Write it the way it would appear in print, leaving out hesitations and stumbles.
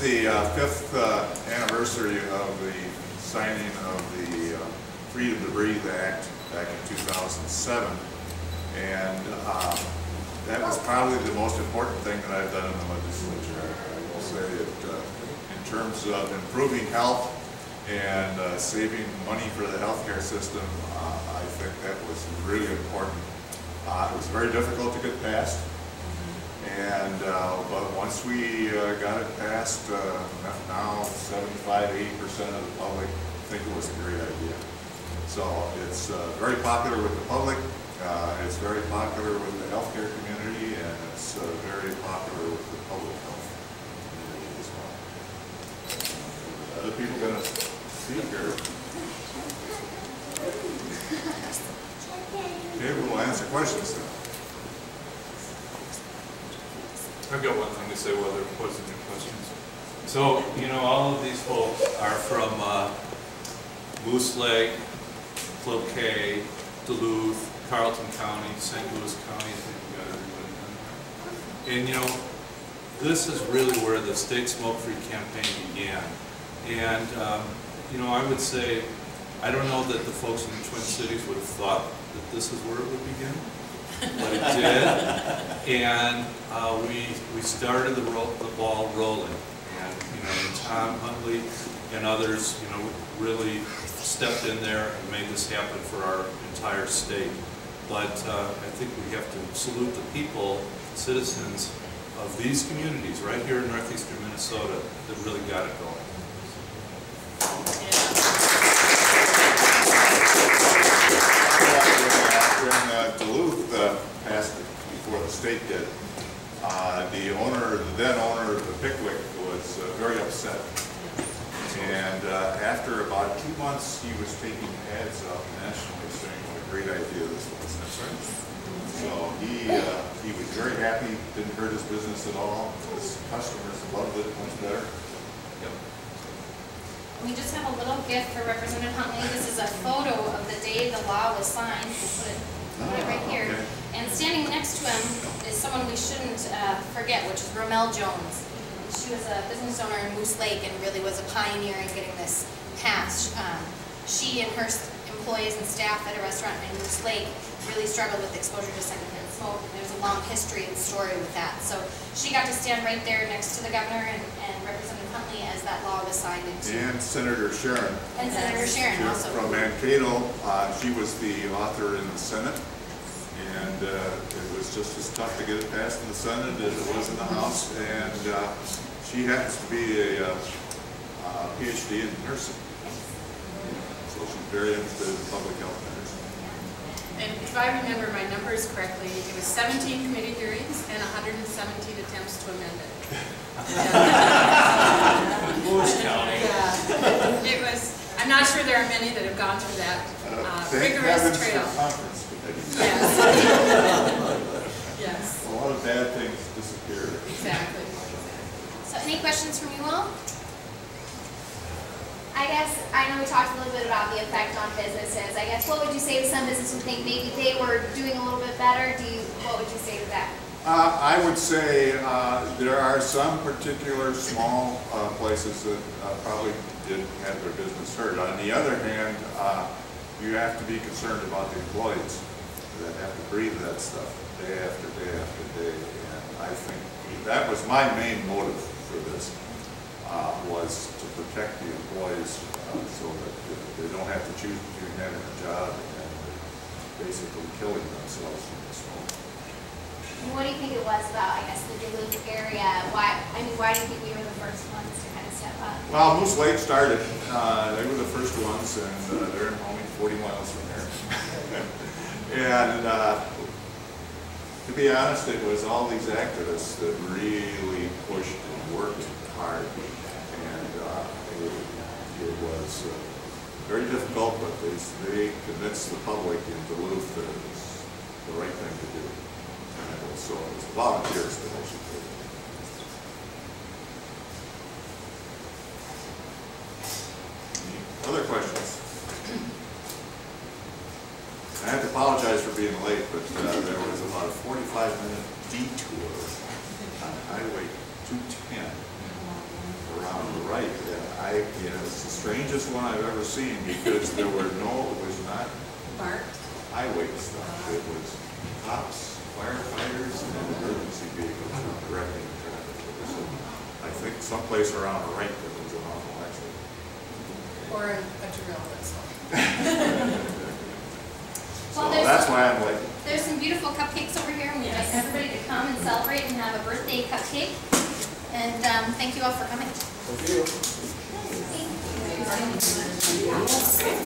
it's the 5th anniversary of the signing of the Freedom to Breathe Act back in 2007, and that was probably the most important thing that I've done in the legislature. I will say that in terms of improving health and saving money for the healthcare system, I think that was really important. It was very difficult to get passed, and but once we got it passed, now 75–80% of the public think it was a great idea. So it's very popular with the public. It's very popular with the healthcare community, and it's very popular with the public health community as well. Other people going to see here? Okay, we'll answer questions then. I've got one thing to say while there wasn't any questions. So, you know, all of these folks are from Moose Lake, Cloquet, Duluth, Carleton County, St. Louis County. I think we got everybody in there. And you know, this is really where the state smoke-free campaign began. And you know, I would say, I don't know that the folks in the Twin Cities would have thought that this is where it would begin, but it did. And we started the ball rolling. And you know, and Tom Huntley and others, you know, really stepped in there and made this happen for our entire state. But I think we have to salute the people, citizens of these communities right here in northeastern Minnesota that really got it going. When Duluth passed it before the state did, the then owner of the Pickwick was very upset. And after about 2 months, he was taking ads out nationally saying what a great idea this was. So he was very happy, didn't hurt his business at all. His customers loved it much better. Yep. We just have a little gift for Representative Huntley. This is a photo of the day the law was signed. We'll put it right here. Okay. And standing next to him is someone we shouldn't forget, which is Romel Jones. She was a business owner in Moose Lake and really was a pioneer in getting this passed. She and her employees and staff at a restaurant in Moose Lake really struggled with exposure to secondhand smoke. There's a long history and story with that. So she got to stand right there next to the governor and Representative Huntley as that law was signed into. And Senator Sharon. And Senator Sharon also. From Mankato, she was the author in the Senate. And it was just as tough to get it passed in the Senate as it was in the House. And she happens to be a PhD in nursing. So she's very interested in public health matters. And if I remember my numbers correctly, it was 17 committee hearings and 117 attempts to amend it. Yeah. It was, I'm not sure there are many that have gone through that rigorous trail. Yes. Yes. A lot of bad things disappeared. Exactly. So any questions from you all? I guess, I know we talked a little bit about the effect on businesses. I guess, what would you say to some businesses who think maybe they were doing a little bit better? What would you say to that? I would say there are some particular small places that probably did have their business hurt. On the other hand, you have to be concerned about the employees that have to breathe that stuff day after day after day. And I think that was my main motive for this, was to protect the employees so that they don't have to choose between having a job and basically killing themselves from the smoke. And what do you think it was about, I guess, the Duluth area? Why do you think we were the first ones to kind of step up? Well, Moose Lake started. They were the first ones, and they're only 40 miles from there. And to be honest, it was all these activists that really pushed and worked hard. And it was very difficult, but they convinced the public in Duluth that it was the right thing to do. And so it was volunteers that actually did it. Any other questions? I have to apologize for being late, but there was about a 45-minute detour on Highway 210 right. It's the strangest one I've ever seen because it was not Marked. highway stuff. It was cops, firefighters, and emergency vehicles who were directing the traffic. So I think someplace around the right that was an awful accident. Or a drill that's So Well, that's why I'm like, There's some beautiful cupcakes over here, and we invite everybody to come and celebrate and have a birthday cupcake. And thank you all for coming. thank you. Thank you.